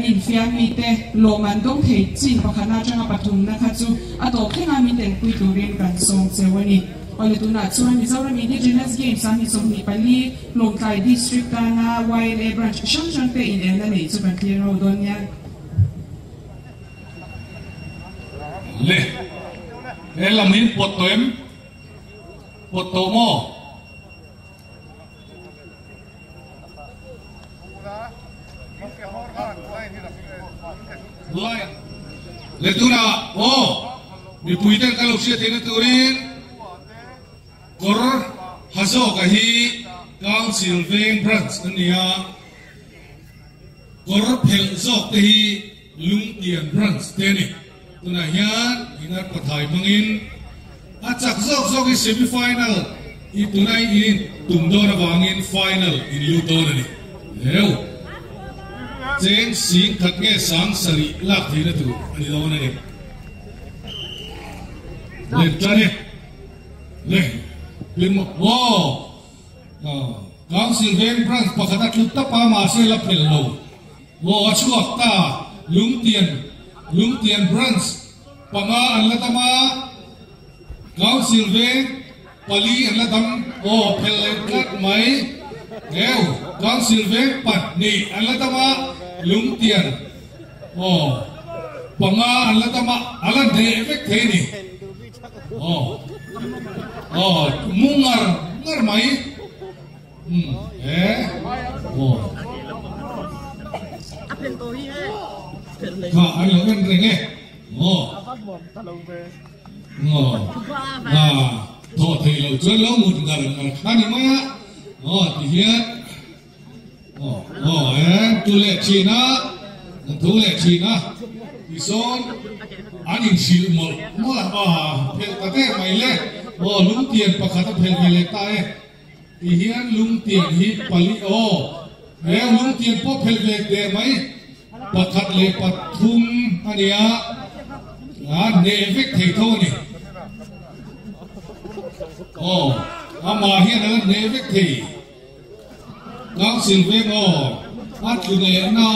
กันอินฟิอามีเตโลมันต้องเทจินปะขณะจังปฐุมนะคะจูอัตโตแค่งานมีเต็มคุยตัวเรียนกันส่งเซวันนี้วันนี้ตัวนัดส่วนมิซาร์มีดิจิทัลเกมส์มีส่งมีไปลีลงไกดิสทริกต์นาไวเลบรันช์ช่างจังเตอินเอ็นนั่นเองจะเป็นคลียร์โรดอนยังเล่เอลามินปวดตัวปวดตัวโม่เลตุนาโอ้มีปุยเตอร์กัลลุเชียเทนตูรินกอร์ฮัสโซกะฮีกาวซิลเวงบรันส์นี่ฮะกอร์เพลโซกะฮีลุงเดียนบรันส์เทนี่ตัวไหนฮะอินัดปะไทยมังอินอาจากโซกะเซมิไฟแนลอีตัวไหนอินตุ่มโดนวางอินไฟแนลอินลูโตนี่เร็วเจงสิงขัดแก่สังสรีลักทีนั่นตัวอันนี้เราเนี่ยเล่นจ้าเนี่ยเล่นมาโอ้กางสิลเวนบรันส์ปะขณะลุตตะปามาเซลเพลโลโอ้ชัวตาลุงเตียนบรันส์ปะงาอันละตมากางสิลเวนปาลีอันละตมโอ้เพลเลกัดไหมเอ้ากางสิลเวนปัดนี่อันละตมาลุงเตียนโอ้ปะงาอันละตมาอันละเดเอฟเฟกต์นี่โอ้มุงงาไหมโอ้ข้าอันนี้เป็นเรื่องไงโอ้โทษทีเราจนเราหมดกันข้านี่มั้ยฮะที่เหี้ยตัวเล็กชีนะที่โซนอันนี้ชิลหมดเพลตะเต้ไม่เล่ลุงเตียนประคตเพลไม่เล่ตายที่เหี้ยลุงเตียนฮิปลิโอแล้วลุงเตียนพอเพลเล็กเดไหมประคตเล็กปทุมอันนี้เนเวกเทโทนี่อามาเหี้ยนะเนเวกเทกางสิลเวงอัดอยู่ในน่ะ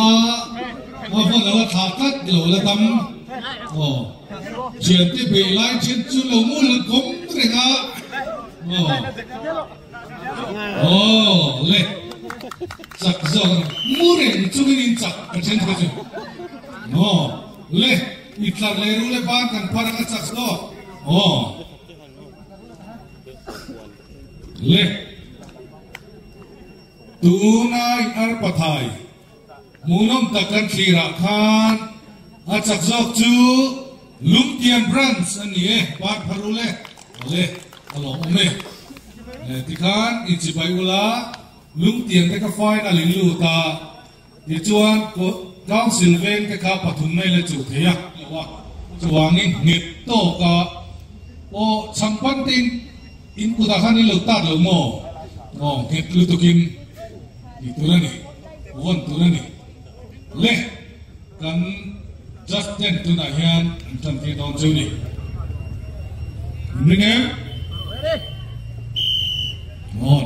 พวกเราถากัดเหล่าละตำเฉียดที่เบลไลเฉียดจุลมูลคมเรื่องเล็กจักจังมูเรื่องจุกินจักเป็นเช่นกันจุเล็กอิตาลีรู้เลยบ้านกันพารักจักก็เล็กตัวน้อยอาร์ปะไทยมูนมตะกันทีรักขานอาจักจอกจูลุงเตียนบรันส์อันนี้บาดพารุเล่ฮัลโหลเมที่ขานอิจิบายอุลาลุงเตียนแต่ก็ไฟน่ะลิงลูตาที่จวนก็กางสิลเวนแต่ข้าปฐุมไม่เลยจุดเทียกหรือว่าจวงนี้เงียบโตก็ชัมปันตินอินกุตาขันนี่ลูกตาลูกโม่เงียบลูตุกินitu lagi, bukan itu lagi. Leh, kan Justin tu nak hian, macam kita tahun ini. Dengar?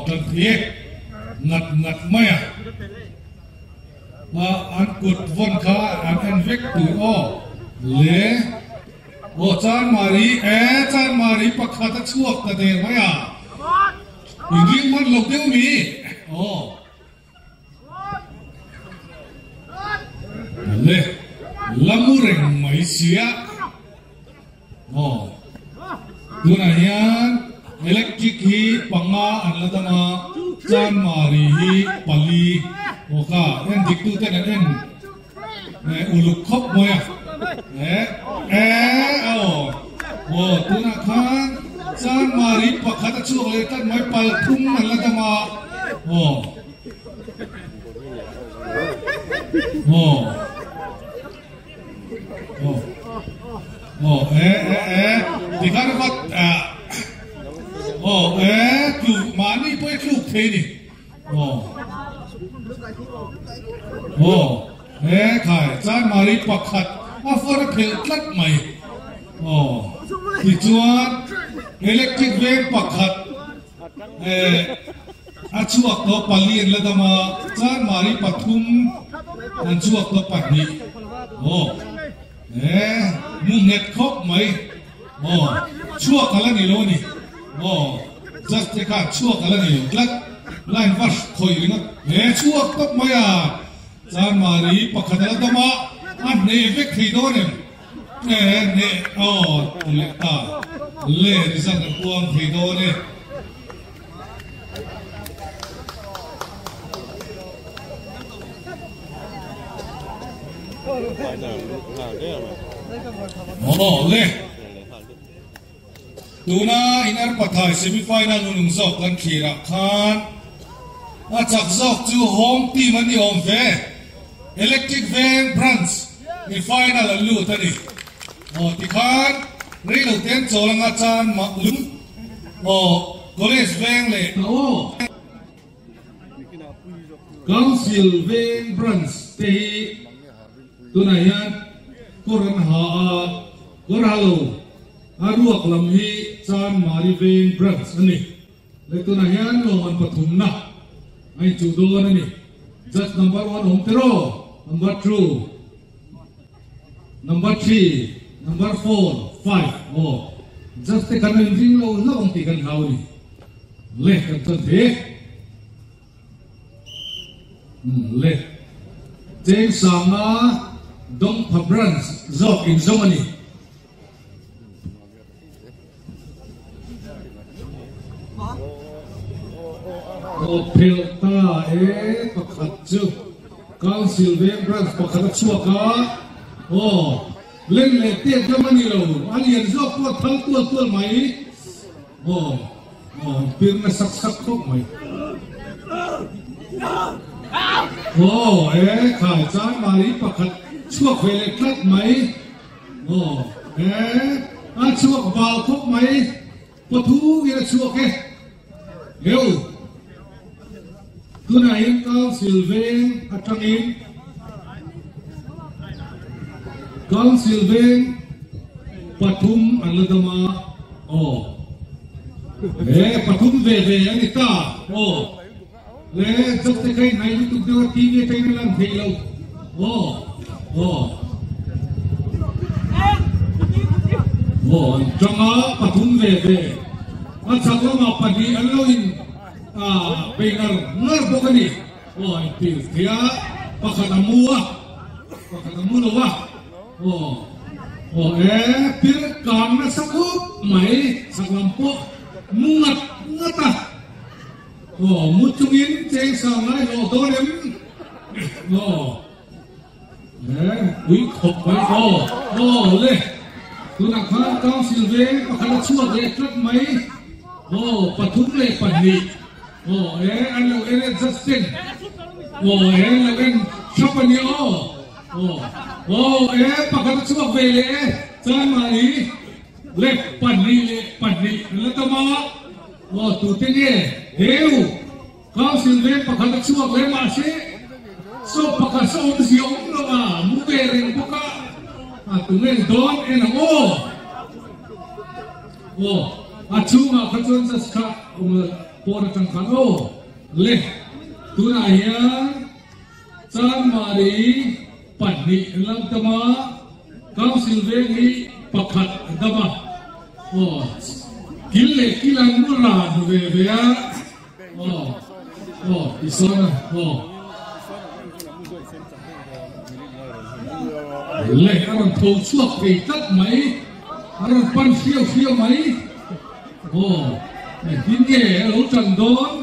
Tertiak, ngat maya. Angkut von ka, angkat vek tu leh. Chan mari pakhat chuak tade maya. Ini man lok deu mi. Le lamureng Malaysia dunayan electric hi panga anlatama chan mari hi pali oka en diktu ten en uluk khop moya tunakan chan mari pakhat chuak le tan mai pal thum anlatama di kan kot tu mani pun kluk ni kai chan mari pakhat afar phel tlat mai tujuan electric wave pakhat achuak to palian ladama chan mari pathum อันชั่วก็ปัดนี้โอ้มุงเน็ตครบไหมโอ้ชั่วกันแล้วนี่โลนี่โอ้จัดที่ข้าชั่วกันแล้วนี่ลักไล่วัดคอยนะชั่วก็ไม่จานมารีปักขัดแล้วตัวมาอันนี้เวกขีโดเนี่ยเนี่ยโอ้เล็กตาเล่ดิฉันกวางขีโดเนี่ยโอ้เล่ดูนะอินาร์ปัทไทยเซมิไฟแนลนุ่งจอกกันขีรักขันอาจากจอกจูโฮมทีมันนี่โฮมเฟ่อิเล็กทริกเวนบรันส์ในไฟแนลลูตันนี่โอ้ที่ขันเรื่องเต้นโจลังอาจารย์มาลุ้มโอ้คอเลสเวนเลยโอ้คอนซิลเวนบรันส์ที่ตัวไหนยันกุรันหากุราโลอารัวกลำฮีจานมาริเวนบรันส์อันนี้และตัวไหนยันโลมันปฐุมนะไอจูโดนั่นนี่ just number 1 home throw number 2 number 3 number 4 5 oh just the kan ring lo long ti kan hau ni le kan ton the le James Sama Dong Pabrans Zok in Germany oh pelta pakhat chu Council Brands pakhat chua ka oh lên lệ tiền cho mình nhiều anh liền do qua thắng tua máy tiền là sắc khóc mày khải chán mà đi bạc khát chuộc về lệ cắt máy anh chuộc vào khóc máy có thú gì là chuộc cái hiểu cứ này cao Sylvain Trăng Yên Kang Sylvain Pathum Anladama Pathum ve ani ta le jab te kai nai tu de TV tai na lan thei lo janga Pathum ve achaklo ma pani alloin pengar ngar bokani pi thia pakhanamu lo wa pir kan na sakup mai saklampo mungat ngata mucungin ceng sangai lo dolem ui khop mai le tu nak khan Kang Sylvain pakhala chuak le klat mai Pathum le pani an lo ere Justin lo en chapani pakhat chuak ve le chan mari le pani le tama tu te ne heu Kang Sylvain pakhat chuak le ma se so pakhat so si om lo ma mu ve reng paka tu ngen don en achuma khatun sa ska por tang khan le tu na ya chan mari pani lang tama Kang Sylvain ni pakhat dama kille kilang mura ve ya isona le aron thau chuak ve tat mai aron pan fiao mai tin ge lo chan don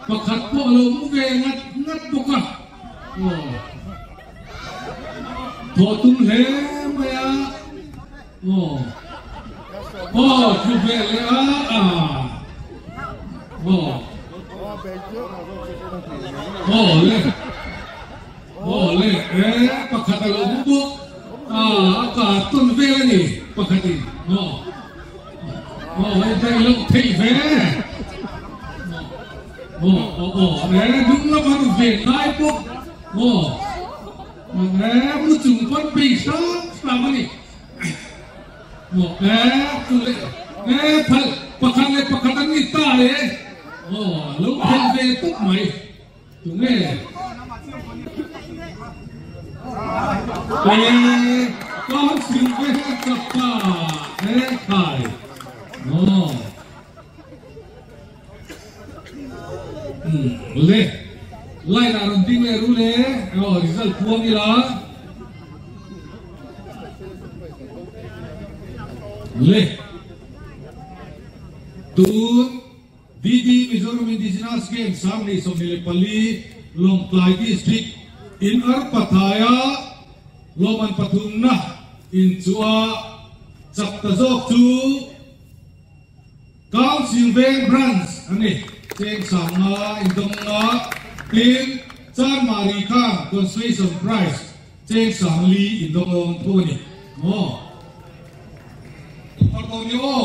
pakhat po lo mu ve ngat poka thọ tung le maya chu ve le le pakhat lo mu ka tun ve ni pakhati dai lo thei ve đúng là bằng việc hai quốc mu chung con bị sao làm gì pakhan le pakhan ni ta le lúc thei ve tuk mai ถูกไหมก็สิ่งที่จะป้าเฮ้ยใครโอ้เล่ไล่นารันติ้งเลยรู้เลยริซัลพวงนี่ละเล่ตูนดีมิโซรัมอินดิจินัสเกมสามนี่สมิเลปลีลงปลายดิสตริกอินอาร์ปัทยาโรมันปทุมนะอินชัวจับตะโจกจูกาวซิลเวนบรันส์อันนี้เจงสังอาอินดงอาทีมจานมาริกาคอนสเวชั่นไพรส์เจงสังลีอินดงองพวกนี้โอ้พอตอนนี้โอ้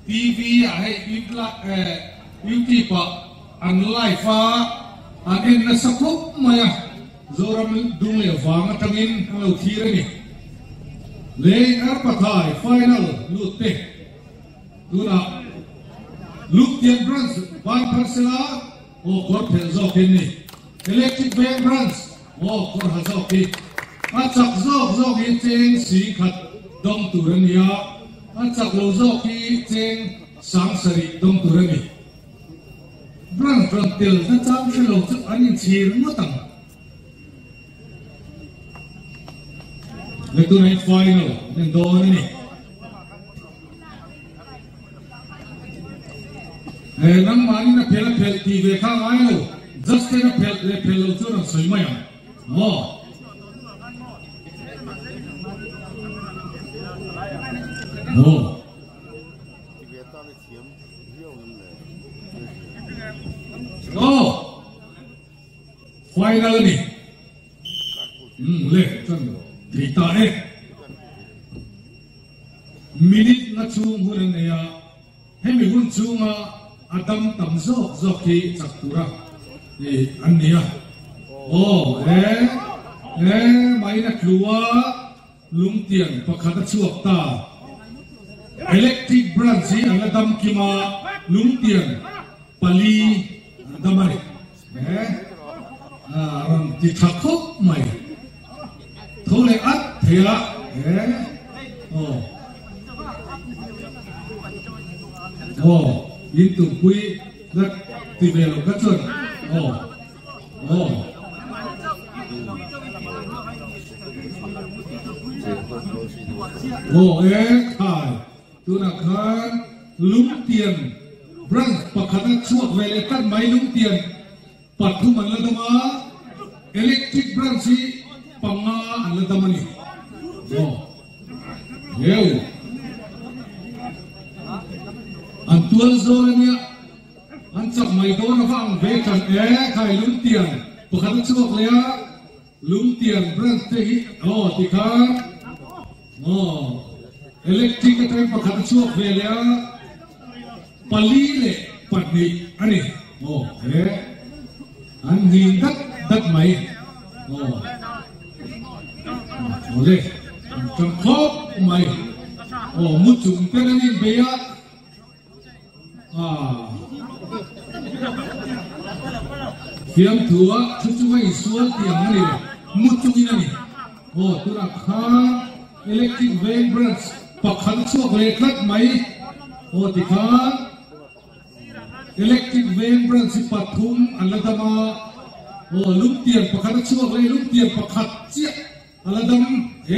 ทีวีให้วิบลักวิบที่ปะอันไลฟ์ฟ้าอันเอ็นนัสกุปมาโซรามิดูเลยฟังตั้งอินเราทีเรนี่เลยอาร์ปัทายไฟนอลลุตเตดูนะลุกเทียนบรันส์บานพาร์เซลาโอ้กอดเพนซอกนี่อิเล็กทริกเบนบรันส์โอ้กอดฮัซอกนี่อาจักซอกเฮเจงสีขัดดงตุรนียอาจักโลซอกที่เจงสังสริดงตุรนีบรันส์เติลนั่นจำเชลล์อันนี้ชีรมุตังเลยตัวในไฟนอลในโดนนี่นั่งมานี่นะเพลทีเวข้างไอ้เรา just นะเพลเราช่วยเราสวยไหมอ่ะโอ้โอ้ไฟนอลนี่เลยจังดีตามินินัดชูงหุ่นเนี่ยให้มีหุ่นชูงอาดัมตั้มโซกีจักรตุระนี่อันนี้โอ้ไม่นักลัวลุงเตียนประคัตชัวตาอิเล็กทริกบรันซีอาดัมกิมาลุงเตียนปาลีอาดัมอะไรรันติทักคุกไม่โทเลอัดเทละโอ้ยินตุกุยรักที่เวลกัจจนโอ้ขายตัวนักข่าวลุงเตียนบรันประคัตช่วงเวลาตั้งไม่ลุงเตียนปัดทุมันละดมาอิเล็กทริกบรันซีปังงาอันละดมานี่โอ้อันตัวโซนเนี่ยอันจับไม่โดนฟังเวกันใครลุงเตียนปกติช่วงเลยลุงเตียนบรันซีติคาอิเล็กทริกก็เป็นปกติช่วงเวลาปาลีเล่ปัดนี่อันนี้อันนี้ดัดไหมเลยจังครบไหมมุจุงเป็นอันนี้เบียเทียมถั่วชุบๆให้สวยเทียมนี่มุจุงนี่ตัวนักข่าวอิเล็กทริกเวนบรันส์ปักขันช่วงเล็กนัดไหมติคาอิเล็กทริกเวนบรันส์ปัดทุ่มอันละดมาลุงเตียนปักขันช่วงเลยลุงเตียนปักขัดเจี๊ยอันละดมอิ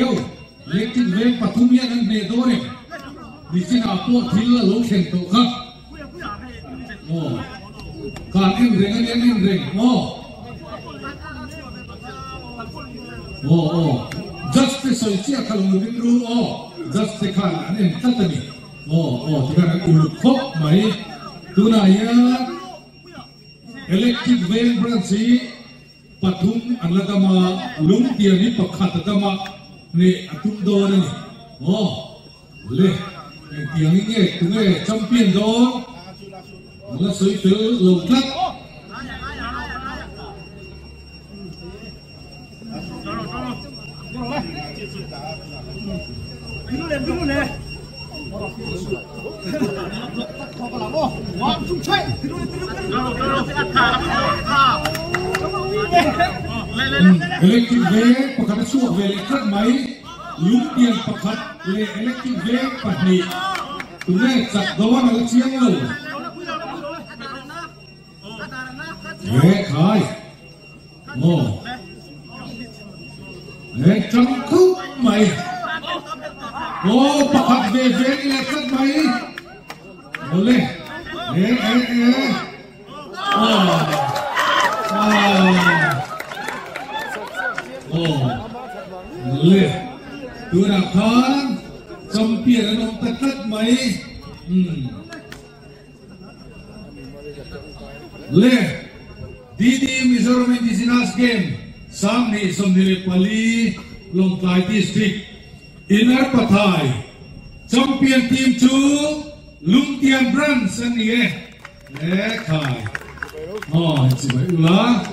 เล็กทริกเวนปัดทุ่มยันเนโดเนี่ยดิฉันอาพูดถึงละโลกเห็นตัวครับการเอ็นเร่งjustice เสียขันมือรู้justice ขันอันนี้ตั้งแต่นี้ที่การอุลคบไหมตัวนายอิเล็กทริกเวนบรันซีปัทุมอันละดมาลุงเตียนี่ปักขัดดมานี่อัตุมโดนนี่เลยเตียนี่เนี่ยตัวเนี่ยแชมเปี้ยนโดแล้วสวยเต๋อลงทัก王中吹， electric ve pakhat chuak ve le khat mai lung tiang pakhat le electric ve pahnih tune chak dawan al chiang lo khai mo trăng khúc mày pakhat ve ve le khat mai ole le tu nak kan champion anong tatat mai le Didi Mizoram Indigenous Game Samni Somnile Pali Longklai District Inner Pathai Champion Team 2 Lungtian Brands and ye khai chỉ phải ula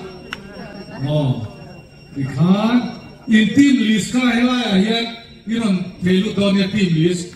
ikhan in team list ka hai ya ye iron thelu don ya team list